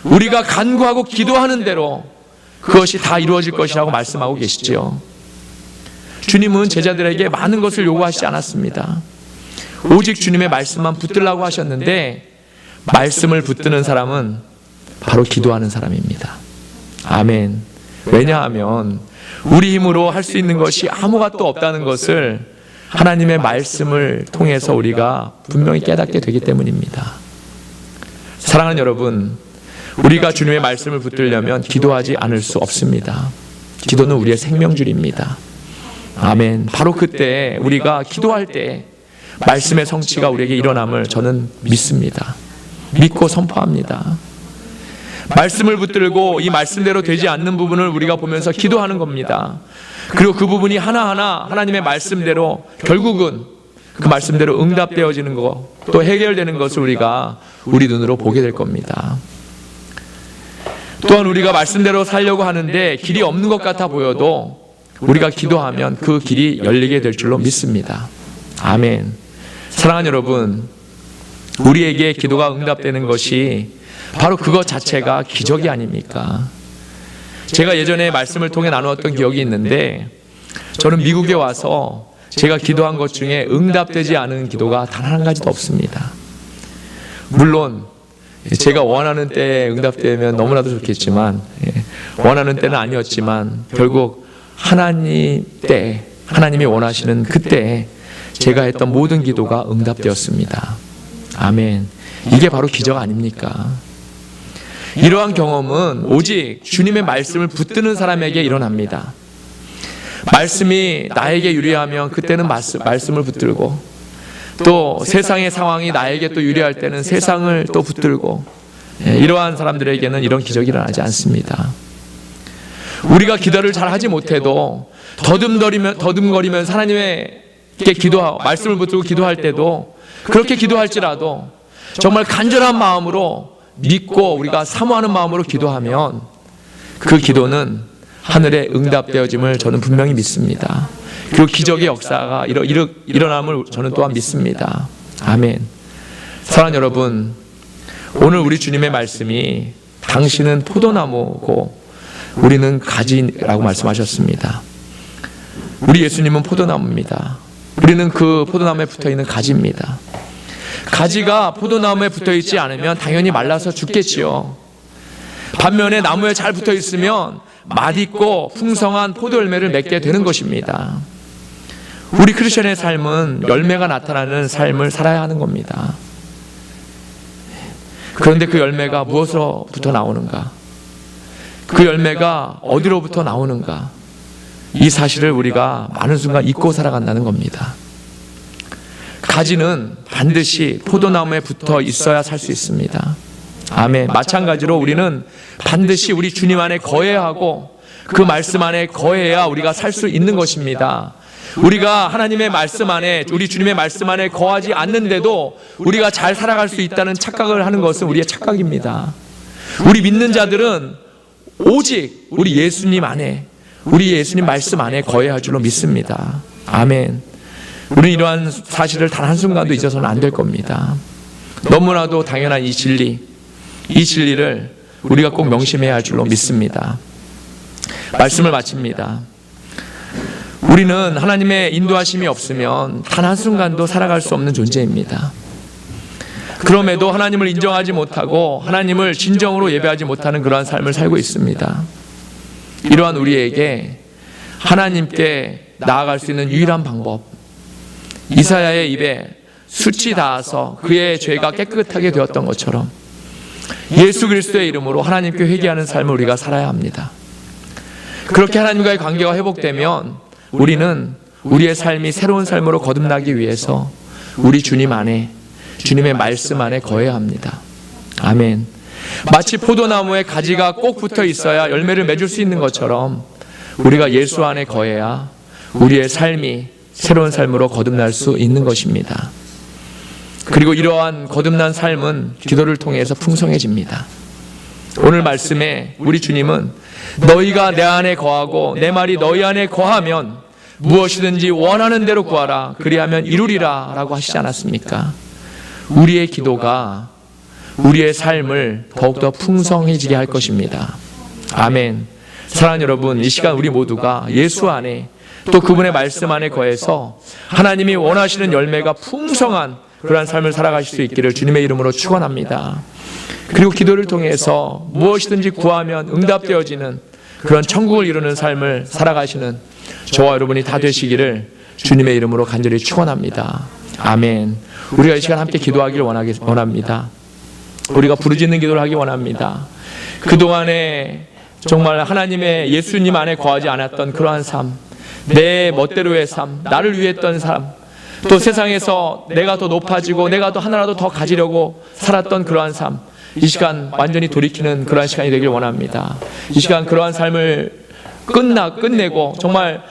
우리가 간구하고 기도하는 대로 그것이 다 이루어질 것이라고 말씀하고 계시지요. 주님은 제자들에게 많은 것을 요구하시지 않았습니다. 오직 주님의 말씀만 붙들라고 하셨는데, 말씀을 붙드는 사람은 바로 기도하는 사람입니다. 아멘. 왜냐하면 우리 힘으로 할 수 있는 것이 아무것도 없다는 것을 하나님의 말씀을 통해서 우리가 분명히 깨닫게 되기 때문입니다. 사랑하는 여러분, 우리가 주님의 말씀을 붙들려면 기도하지 않을 수 없습니다. 기도는 우리의 생명줄입니다. 아멘. 바로 그때 우리가 기도할 때 말씀의 성취가 우리에게 일어남을 저는 믿습니다. 믿고 선포합니다. 말씀을 붙들고 이 말씀대로 되지 않는 부분을 우리가 보면서 기도하는 겁니다. 그리고 그 부분이 하나하나 하나님의 말씀대로 결국은 그 말씀대로 응답되어지는 것, 또 해결되는 것을 우리가 우리 눈으로 보게 될 겁니다. 또한 우리가 말씀대로 살려고 하는데 길이 없는 것 같아 보여도 우리가 기도하면 그 길이 열리게 될 줄로 믿습니다. 아멘. 사랑하는 여러분, 우리에게 기도가 응답되는 것이 바로 그것 자체가 기적이 아닙니까? 제가 예전에 말씀을 통해 나누었던 기억이 있는데, 저는 미국에 와서 제가 기도한 것 중에 응답되지 않은 기도가 단 한 가지도 없습니다. 물론 제가 원하는 때에 응답되면 너무나도 좋겠지만, 원하는 때는 아니었지만 결국 하나님 때, 하나님이 원하시는 그때에 제가 했던 모든 기도가 응답되었습니다. 아멘. 이게 바로 기적 아닙니까? 이러한 경험은 오직 주님의 말씀을 붙드는 사람에게 일어납니다. 말씀이 나에게 유리하면 그때는 말씀을 붙들고, 또 세상의 상황이 나에게 또 유리할 때는 세상을 또 붙들고, 이러한 사람들에게는 이런 기적이 일어나지 않습니다. 우리가 기도를 잘 하지 못해도 더듬거리면서 하나님께 기도하고 말씀을 붙들고 기도할 때도 그렇게 기도할지라도 정말 간절한 마음으로 믿고 우리가 사모하는 마음으로 기도하면 그 기도는 하늘에 응답되어짐을 저는 분명히 믿습니다. 그리고 기적의 역사가 일어남을 저는 또한 믿습니다. 아멘. 사랑하는 여러분, 오늘 우리 주님의 말씀이 당신은 포도나무고 우리는 가지라고 말씀하셨습니다. 우리 예수님은 포도나무입니다. 우리는 그 포도나무에 붙어있는 가지입니다. 가지가 포도나무에 붙어있지 않으면 당연히 말라서 죽겠지요. 반면에 나무에 잘 붙어있으면 맛있고 풍성한 포도 열매를 맺게 되는 것입니다. 우리 크리스천의 삶은 열매가 나타나는 삶을 살아야 하는 겁니다. 그런데 그 열매가 무엇으로부터 나오는가? 그 열매가 어디로부터 나오는가? 이 사실을 우리가 많은 순간 잊고 살아간다는 겁니다. 가지는 반드시 포도나무에 붙어 있어야 살 수 있습니다. 아멘. 마찬가지로 우리는 반드시 우리 주님 안에 거해야 하고 그 말씀 안에 거해야 우리가 살 수 있는 것입니다. 우리가 하나님의 말씀 안에, 우리 주님의 말씀 안에 거하지 않는데도 우리가 잘 살아갈 수 있다는 착각을 하는 것은 우리의 착각입니다. 우리 믿는 자들은 오직 우리 예수님 안에, 우리 예수님 말씀 안에 거해야 할 줄로 믿습니다. 아멘. 우리는 이러한 사실을 단 한순간도 잊어서는 안 될 겁니다. 너무나도 당연한 이 진리를 우리가 꼭 명심해야 할 줄로 믿습니다. 말씀을 마칩니다. 우리는 하나님의 인도하심이 없으면 단 한순간도 살아갈 수 없는 존재입니다. 그럼에도 하나님을 인정하지 못하고 하나님을 진정으로 예배하지 못하는 그러한 삶을 살고 있습니다. 이러한 우리에게 하나님께 나아갈 수 있는 유일한 방법, 이사야의 입에 숯이 닿아서 그의 죄가 깨끗하게 되었던 것처럼 예수 그리스도의 이름으로 하나님께 회개하는 삶을 우리가 살아야 합니다. 그렇게 하나님과의 관계가 회복되면 우리는 우리의 삶이 새로운 삶으로 거듭나기 위해서 우리 주님 안에, 주님의 말씀 안에 거해야 합니다. 아멘. 마치 포도나무에 가지가 꼭 붙어 있어야 열매를 맺을 수 있는 것처럼 우리가 예수 안에 거해야 우리의 삶이 새로운 삶으로 거듭날 수 있는 것입니다. 그리고 이러한 거듭난 삶은 기도를 통해서 풍성해집니다. 오늘 말씀에 우리 주님은 너희가 내 안에 거하고 내 말이 너희 안에 거하면 무엇이든지 원하는 대로 구하라 그리하면 이루리라 라고 하시지 않았습니까? 우리의 기도가 우리의 삶을 더욱더 풍성해지게 할 것입니다. 아멘. 사랑하는 여러분, 이 시간 우리 모두가 예수 안에 또 그분의 말씀 안에 거해서 하나님이 원하시는 열매가 풍성한 그러한 삶을 살아가실 수 있기를 주님의 이름으로 축원합니다. 그리고 기도를 통해서 무엇이든지 구하면 응답되어지는 그런 천국을 이루는 삶을 살아가시는 저와 여러분이 다 되시기를 주님의 이름으로 간절히 축원합니다. 아멘. 우리가 이 시간 함께 기도하기를 원합니다. 우리가 부르짖는 기도를 하기 원합니다. 그동안에 정말 하나님의 예수님 안에 거하지 않았던 그러한 삶, 내 멋대로의 삶, 나를 위해 했던 삶, 또 세상에서 내가 더 높아지고 내가 더 하나라도 더 가지려고 살았던 그러한 삶, 이 시간 완전히 돌이키는 그러한 시간이 되길 원합니다. 이 시간 그러한 삶을 끝내고 정말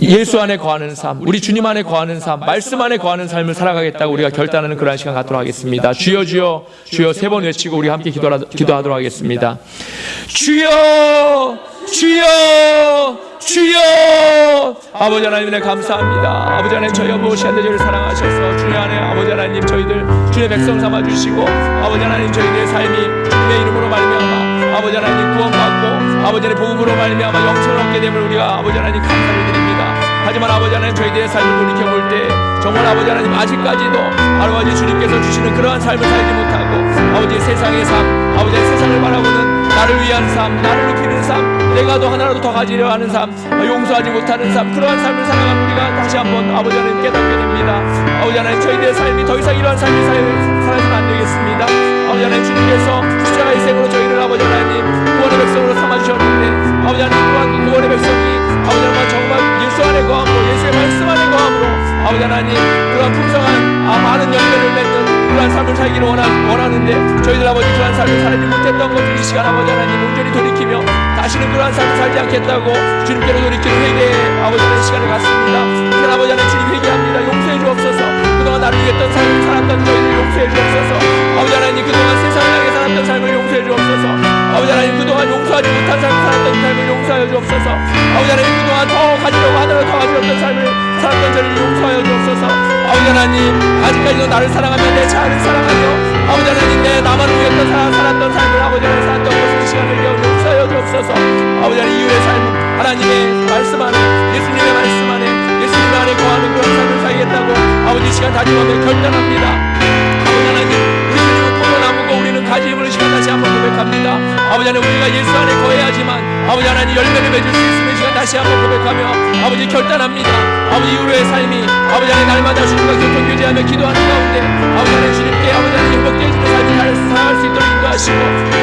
예수 안에 거하는 삶, 우리 주님 안에 거하는 삶, 말씀 안에 거하는 삶을 살아가겠다고 우리가 결단하는 그러한 시간 갖도록 하겠습니다. 주여 주여 주여 세 번 외치고 우리 함께 기도하도록 하겠습니다. 주여 주여 주여. 아버지 하나님에 감사합니다. 아버지 하나님, 저희 아버지 하나님 저희를 사랑하셔서 주님 안에 아버지 하나님 저희들 주의 백성 삼아주시고 아버지 하나님 저희들의 삶이 주님의 이름으로 말미암아 아버지 하나님 구원받고 아버지 하나님 복음으로 말미암아 영생을 얻게 됨을 우리가 아버지 하나님 감사를 드립니다. 하지만 아버지 하나님 저희들의 삶을 돌이켜볼 때 정말 아버지 하나님 아직까지도 아버지 주님께서 주시는 그러한 삶을 살지 못하고 아버지 세상의 삶, 아버지 세상을 바라보는 나를 위한 삶, 나를 높이는 삶, 내가 더 하나라도 더 가지려 하는 삶, 용서하지 못하는 삶, 그러한 삶을 살아가는 우리가 다시 한번 아버지 하나님 깨닫게 됩니다. 아버지 하나님 저희들의 삶이 더 이상 이러한 삶이 살아서는 안 되겠습니다. 아버지 하나님 주님께서 십자가의 생으로 저희를 아버지 하나님 구원의 백성으로 삼아주셨는데 아버지 하나님 또한 구원의 백성이 아버지 하나님 정말 예수 안에 거함으로 예수의 말씀 안에 거함으로 아버지 하나님 그러한 풍성한 많은 열매를 맺는 그러한 삶을 살기를 원하는데 저희들 아버지 그러한 삶을 살지 못했던 것들 이 시간 아버지 하나님 온전히 돌이키며 다시는 그러한 삶을 살지 않겠다고 주님께로 돌이키는 회개의 아버지 하나님 시간을 갖습니다. 그런 아버지 하나님 주님 회개합니다. 용서해 주옵소서. 그동안 나를 위했던 삶을 살았던 저희들 용서해 주옵소서. 아버지 하나님 그동안 세상을 향해 살았던 삶을 용서해 주옵소서. 아버지 하나님 그동안 용서하지 못한 삶을 살았던 삶을 용서하여 주옵소서. 아버지 하나님 그동안 더 가지려고 하느라 더 가지렸던 삶을 살았던 저희를 용서하여 주옵소서. 아버지 하나님 아직까지도 나를 사랑하며 내 자아를 사랑하며 아버지 하나님 내 나만을 위해서 살았던 삶을 아버지 하나님 살았던 것을 시간을 용서하여 주옵소서. 아버지 하나님 이후의 삶 하나님의 말씀 안에 예수님의 말씀 안에 예수님 안에 거하는 그런 삶을 살겠다고 아버지 시간 다짐하며 결단합니다. 아버지 하나님 우리 주님은 포도나무고 우리는 가지임을 시간 다시 한번 고백합니다. 아버지 하나님 우리가 예수 안에 거해야지만 아버지 하나님 열매를 맺을 수 있음을 시간 다시 한번 고백하며 아버지 결단합니다. 아버지 이후의 삶이 아버지 하나님 날마다 주님과 교통교제하며 기도하는 가운데 아버지 하나님 주님께 아버지 하나님 행복해지는 삶을 살아갈 수 있도록 인도하시고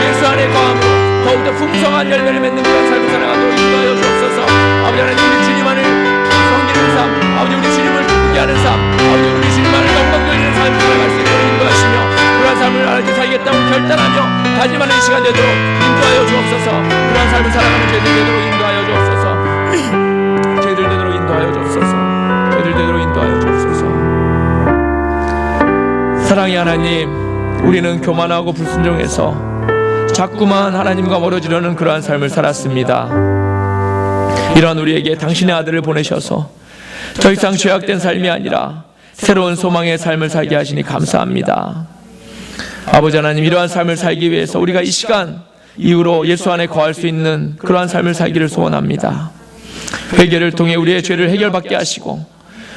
예수 안에 거함으로 더욱더 풍성한 열매를 맺는 그런 삶을 살아가도록 인도하여 주옵소서. 아버지 하나님 우리 주님 안을 섬기는 삶 아버지 우리 주님을 기쁘게 하는 삶 아버지 우리 주님 안을 영광 돌리는 삶을 살아갈 수 있도록 인도하시며 그러한 삶을 알게 살겠다고 결단하며 다짐하는 시간 되도록 인도하여 주옵소서. 그러한 삶을 살아가는 저희들 되도록 인도하여 주옵소서. 저희들 되도록 인도하여 주옵소서. 저희들 되도록 인도하여 주옵소서. 사랑의 하나님 우리는 교만하고 불순종해서 자꾸만 하나님과 멀어지려는 그러한 삶을 살았습니다. 이러한 우리에게 당신의 아들을 보내셔서 더 이상 죄악된 삶이 아니라 새로운 소망의 삶을 살게 하시니 감사합니다. 아버지 하나님 이러한 삶을 살기 위해서 우리가 이 시간 이후로 예수 안에 거할 수 있는 그러한 삶을 살기를 소원합니다. 회개를 통해 우리의 죄를 해결받게 하시고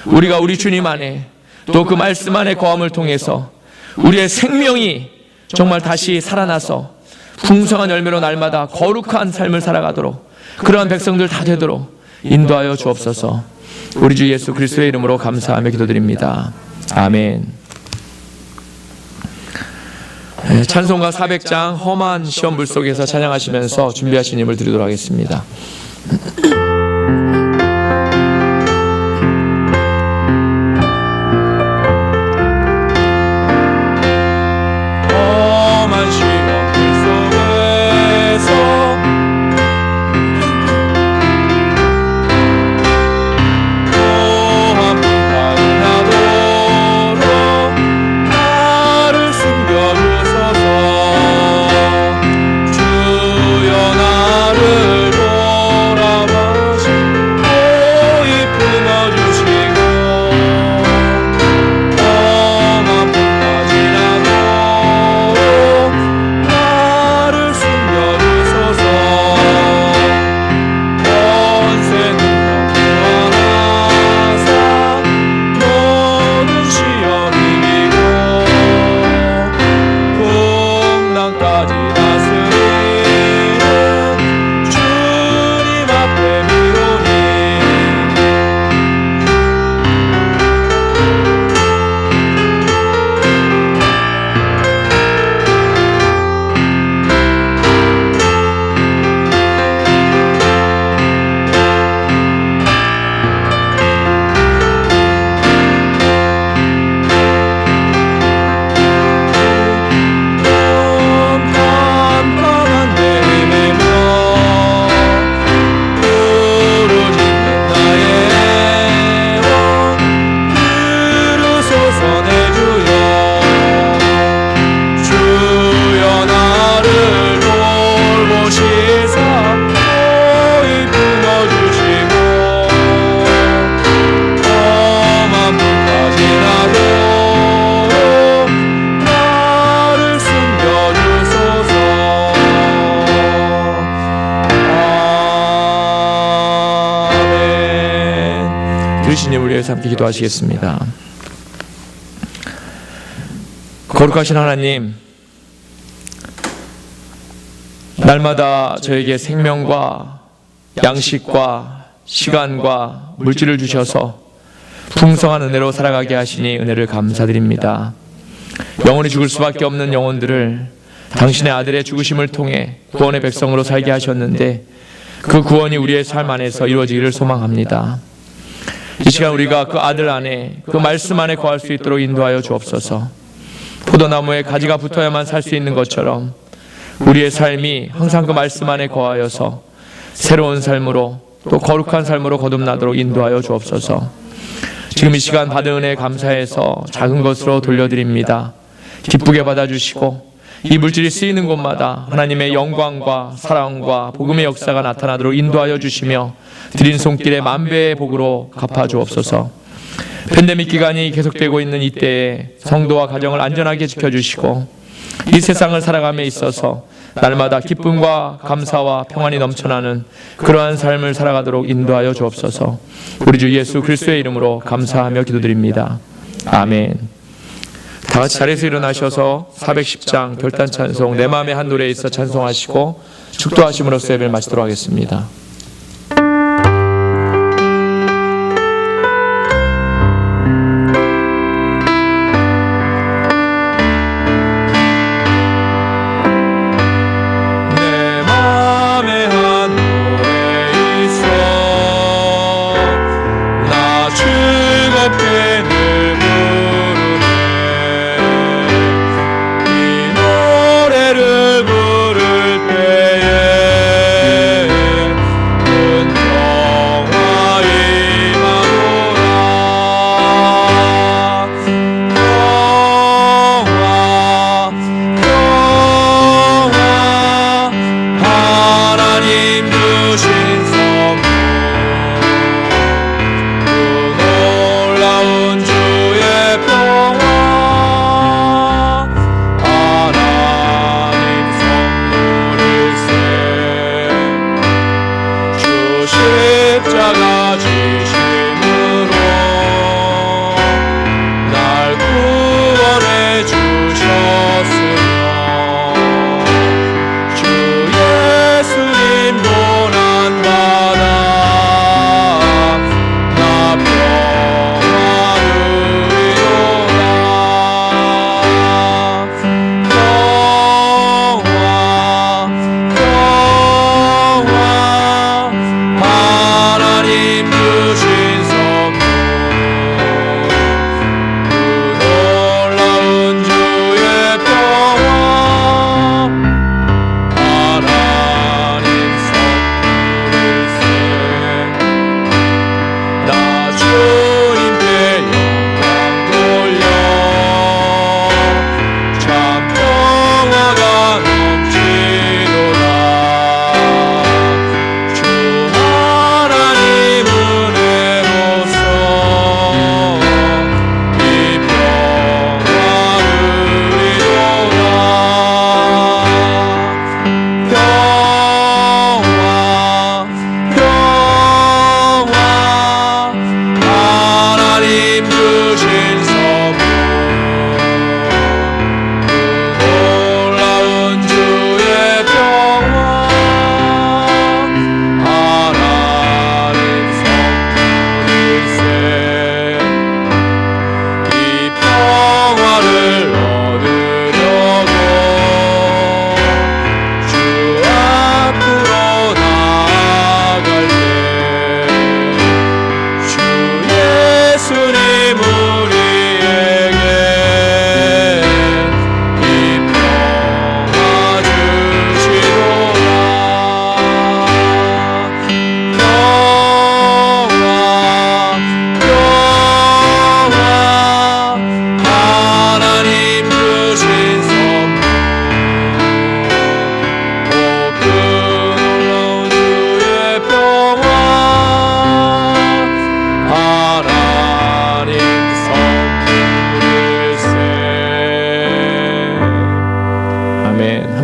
우리가 우리 주님 안에 또 그 말씀 안에 거함을 통해서 우리의 생명이 정말 다시 살아나서 풍성한 열매로 날마다 거룩한 삶을 살아가도록 그러한 백성들 다 되도록 인도하여 주옵소서. 우리 주 예수 그리스도의 이름으로 감사하며 기도드립니다. 아멘. 찬송가 400장 험한 시험불 속에서 찬양하시면서 준비하신 힘을 드리도록 하겠습니다. 들으신 예물 위해서 함께 기도하시겠습니다. 거룩하신 하나님, 날마다 저에게 생명과 양식과 시간과 물질을 주셔서 풍성한 은혜로 살아가게 하시니 은혜를 감사드립니다. 영원히 죽을 수밖에 없는 영혼들을 당신의 아들의 죽으심을 통해 구원의 백성으로 살게 하셨는데 그 구원이 우리의 삶 안에서 이루어지기를 소망합니다. 이 시간 우리가 그 아들 안에 그 말씀 안에 거할 수 있도록 인도하여 주옵소서. 포도나무에 가지가 붙어야만 살 수 있는 것처럼 우리의 삶이 항상 그 말씀 안에 거하여서 새로운 삶으로 또 거룩한 삶으로 거듭나도록 인도하여 주옵소서. 지금 이 시간 받은 은혜에 감사해서 작은 것으로 돌려드립니다. 기쁘게 받아주시고 이 물질이 쓰이는 곳마다 하나님의 영광과 사랑과 복음의 역사가 나타나도록 인도하여 주시며 드린 손길에 만배의 복으로 갚아주옵소서. 팬데믹 기간이 계속되고 있는 이때에 성도와 가정을 안전하게 지켜주시고 이 세상을 살아감에 있어서 날마다 기쁨과 감사와 평안이 넘쳐나는 그러한 삶을 살아가도록 인도하여 주옵소서. 우리 주 예수 그리스도의 이름으로 감사하며 기도드립니다. 아멘. 다 같이 자리에서 일어나셔서 410장 결단 찬송 내 마음의 한 노래에 있어 찬송하시고 축도하심으로써 예배를 마치도록 하겠습니다.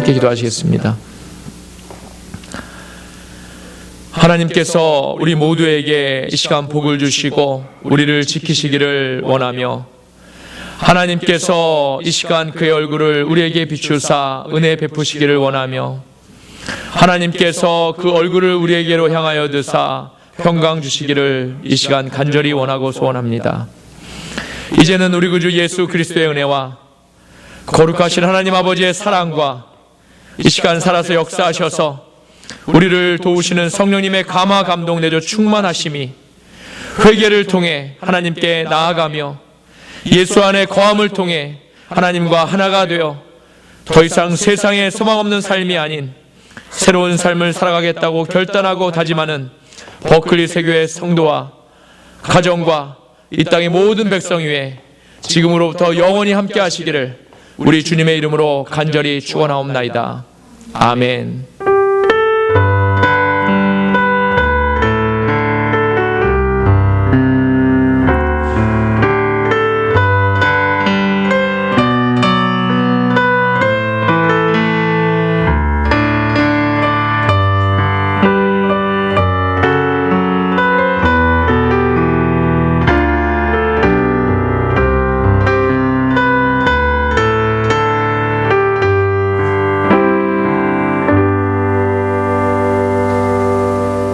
함께 기도하시겠습니다. 하나님께서 우리 모두에게 이 시간 복을 주시고 우리를 지키시기를 원하며, 하나님께서 이 시간 그의 얼굴을 우리에게 비추사 은혜 베푸시기를 원하며, 하나님께서 그 얼굴을 우리에게로 향하여 드사 평강 주시기를 이 시간 간절히 원하고 소원합니다. 이제는 우리 구주 예수 그리스도의 은혜와 거룩하신 하나님 아버지의 사랑과 이 시간 살아서 역사하셔서 우리를 도우시는 성령님의 감화 감동 내줘 충만하심이 회개를 통해 하나님께 나아가며 예수 안에 거함을 통해 하나님과 하나가 되어 더 이상 세상에 소망 없는 삶이 아닌 새로운 삶을 살아가겠다고 결단하고 다짐하는 버클리 세교의 성도와 가정과 이 땅의 모든 백성 위에 지금으로부터 영원히 함께 하시기를 우리 주님의 이름으로 간절히 축원하옵나이다. 아멘.